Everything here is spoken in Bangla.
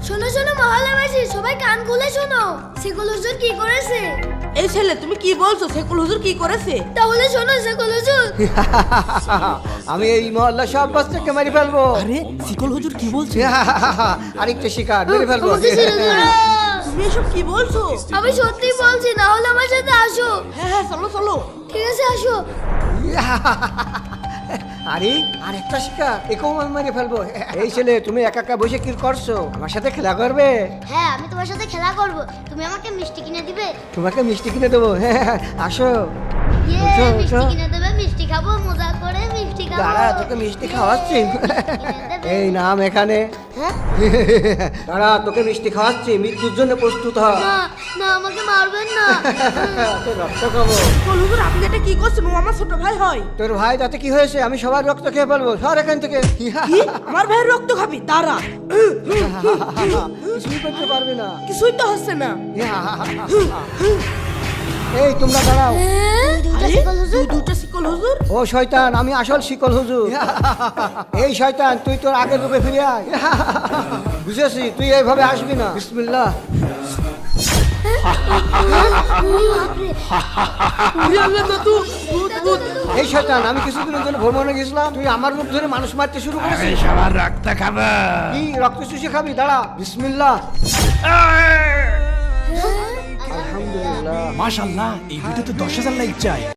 শোনো শোনো মহল্লাবাসী, সবাই কান খুলে শোনো। সেকুল হুজুর কি করেছে? এই ছেলে তুমি কি বলছো? সেকুল হুজুর কি করেছে? তাহলে শোনো সেকুল হুজুর। আমি এই মহল্লা সব বাচ্চাকে মেরে ফেলবো। আরে শিকল হুজুর কি বলছে? আরেকটা শিকার মেরে ফেলবো। আমাকে ছেড়ে দাও। তুমি এসব কি বলছো? আমি সত্যি বলছি, না হলে আমার সাথে আসো। হ্যাঁ হ্যাঁ, চলো চলো। ঠিক আছে আসো। আরে আরেকটা শিকার, একেও আমি মেরে ফেলবো। এই ছেলে, তুমি একা একা বসে কি করছো? আমার সাথে খেলা করবে? হ্যাঁ, আমি তোমার সাথে খেলা করব। তুমি আমাকে মিষ্টি কিনে দিবে? তোমাকে মিষ্টি কিনে দেবো। আসো। ইয়ে, ওঠো, মিষ্টি ওঠো। কিনে দেবে? মিষ্টি খাবো, মজা করে মিষ্টি খাবো। দাঁড়া, তোকে মিষ্টি খাওয়াচ্ছি। কিনে দেবে? এই নাম এখানে। হ্যাঁ? দাঁড়া, তোকে মিষ্টি খাওয়াচ্ছি, মৃত্যুর জন্য প্রস্তুত হ। না না, আমাকে মারবেন না। তোর রক্ত খাবো। সেকুল হুজুর আপনি এটা কি করছেন? ও আমার ছোট ভাই হয়। তোর ভাই তাতে কি হয়েছে? আমি সবার রক্ত খেয়ে ফেলবো। সর এখান থেকে। কি? আমার ভাইয়ের রক্ত খাবি? দাঁড়া। কিছুই করতে পারবি না। কিছুই তো হচ্ছে না। এই তোমরা দাঁড়াও। আরে, দুটো শিকল হুজুর। ও শয়তান, আমি আসল শিকল হুজুর। এই শয়তান, তুই তোর আগের রূপে ফিরে আয়। বুঝেছি, তুই এইভাবে আসবি না। বিসমিল্লাহ। উড়ে আল্লাহ দাদু, ভূত ভূত। এই শয়তান, আমি কিছুদিনের জন্য ভ্রমণে গেছিলাম, তুই আমার রূপ ধরে মানুষ মারতে শুরু করেছিস। সবার রক্ত খাবো। কি রক্ত চুষে খাবি? দাঁড়া। বিসমিল্লাহ। আলহামদুলিল্লাহ। মাশাআল্লাহ, এই ভিডিওতে 10,000 লাইক চাই।